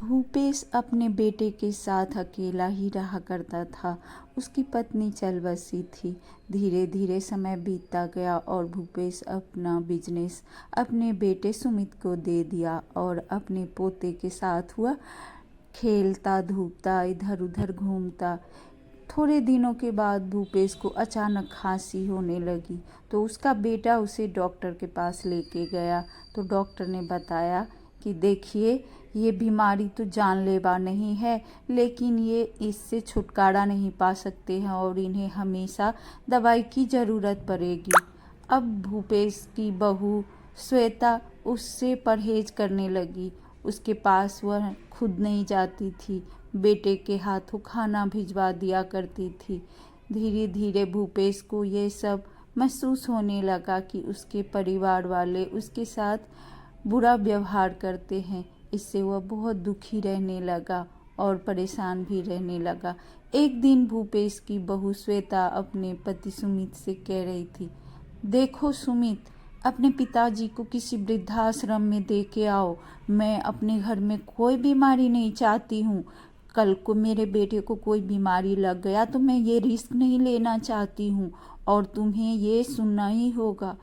भूपेश अपने बेटे के साथ अकेला ही रहा करता था। उसकी पत्नी चल बसी थी। धीरे धीरे समय बीतता गया और भूपेश अपना बिजनेस अपने बेटे सुमित को दे दिया और अपने पोते के साथ हुआ खेलता धूपता इधर उधर घूमता। थोड़े दिनों के बाद भूपेश को अचानक खांसी होने लगी तो उसका बेटा उसे डॉक्टर के पास लेके गया। तो डॉक्टर ने बताया कि देखिए, ये बीमारी तो जानलेवा नहीं है, लेकिन ये इससे छुटकारा नहीं पा सकते हैं और इन्हें हमेशा दवाई की ज़रूरत पड़ेगी। अब भूपेश की बहू श्वेता उससे परहेज करने लगी। उसके पास वह खुद नहीं जाती थी, बेटे के हाथों खाना भिजवा दिया करती थी। धीरे धीरे भूपेश को ये सब महसूस होने लगा कि उसके परिवार वाले उसके साथ बुरा व्यवहार करते हैं। इससे वह बहुत दुखी रहने लगा और परेशान भी रहने लगा। एक दिन भूपेश की बहू श्वेता अपने पति सुमित से कह रही थी, देखो सुमित, अपने पिताजी को किसी वृद्धाश्रम में दे के आओ। मैं अपने घर में कोई बीमारी नहीं चाहती हूँ। कल को मेरे बेटे को कोई बीमारी लग गया तो मैं ये रिस्क नहीं लेना चाहती हूँ और तुम्हें ये सुनना ही होगा।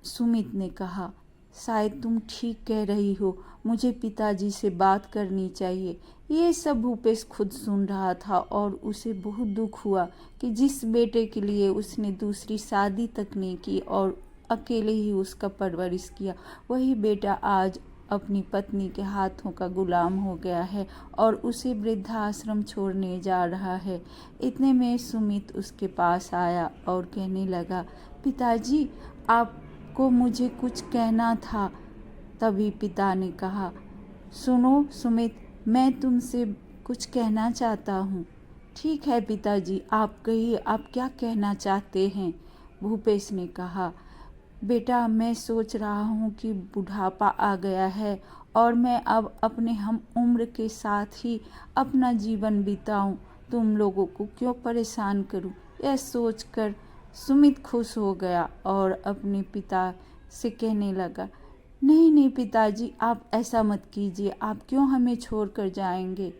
सुमित ने कहा, शायद तुम ठीक कह रही हो, मुझे पिताजी से बात करनी चाहिए। ये सब भूपेश खुद सुन रहा था और उसे बहुत दुख हुआ कि जिस बेटे के लिए उसने दूसरी शादी तक नहीं की और अकेले ही उसका परवरिश किया, वही बेटा आज अपनी पत्नी के हाथों का गुलाम हो गया है और उसे वृद्धाश्रम छोड़ने जा रहा है। इतने में सुमित उसके पास आया और कहने लगा, पिताजी, आपको मुझे कुछ कहना था। तभी पिता ने कहा, सुनो सुमित, मैं तुमसे कुछ कहना चाहता हूँ। ठीक है पिताजी, आप कहिए, आप क्या कहना चाहते हैं। भूपेश ने कहा, बेटा, मैं सोच रहा हूँ कि बुढ़ापा आ गया है और मैं अब अपने हम उम्र के साथ ही अपना जीवन बिताऊं। तुम लोगों को क्यों परेशान करूं। यह सोचकर सुमित खुश हो गया और अपने पिता से कहने लगा, नहीं नहीं पिताजी, आप ऐसा मत कीजिए, आप क्यों हमें छोड़कर जाएंगे।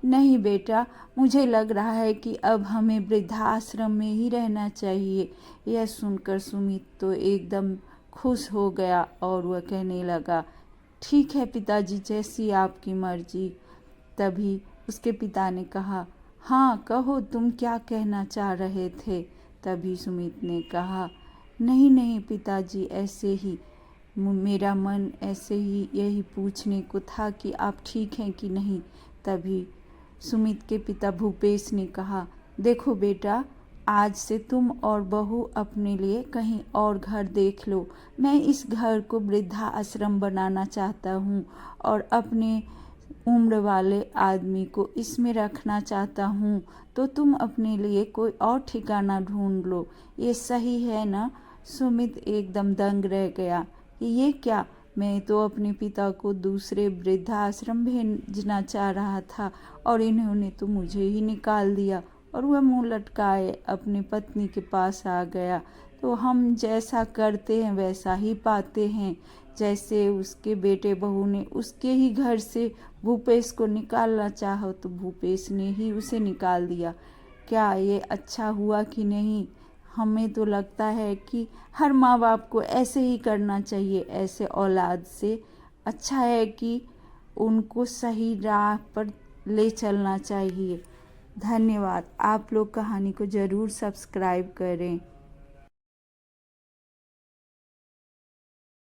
नहीं बेटा, मुझे लग रहा है कि अब हमें वृद्धाश्रम में ही रहना चाहिए। यह सुनकर सुमित तो एकदम खुश हो गया और वह कहने लगा, ठीक है पिताजी, जैसी आपकी मर्जी। तभी उसके पिता ने कहा, हाँ कहो, तुम क्या कहना चाह रहे थे। तभी सुमित ने कहा, नहीं नहीं पिताजी, ऐसे ही मेरा मन ऐसे ही यही पूछने को था कि आप ठीक हैं कि नहीं। तभी सुमित के पिता भूपेश ने कहा, देखो बेटा, आज से तुम और बहू अपने लिए कहीं और घर देख लो। मैं इस घर को वृद्धाश्रम बनाना चाहता हूँ और अपने उम्र वाले आदमी को इसमें रखना चाहता हूँ, तो तुम अपने लिए कोई और ठिकाना ढूंढ लो। ये सही है ना। सुमित एकदम दंग रह गया कि ये क्या, मैं तो अपने पिता को दूसरे वृद्धाश्रम भेजना चाह रहा था और इन्होंने तो मुझे ही निकाल दिया। और वह मुंह लटकाए अपनी पत्नी के पास आ गया। तो हम जैसा करते हैं वैसा ही पाते हैं। जैसे उसके बेटे बहू ने उसके ही घर से भूपेश को निकालना चाहा तो भूपेश ने ही उसे निकाल दिया। क्या ये अच्छा हुआ कि नहीं। हमें तो लगता है कि हर माँ बाप को ऐसे ही करना चाहिए। ऐसे औलाद से अच्छा है कि उनको सही राह पर ले चलना चाहिए। धन्यवाद। आप लोग कहानी को ज़रूर सब्सक्राइब करें।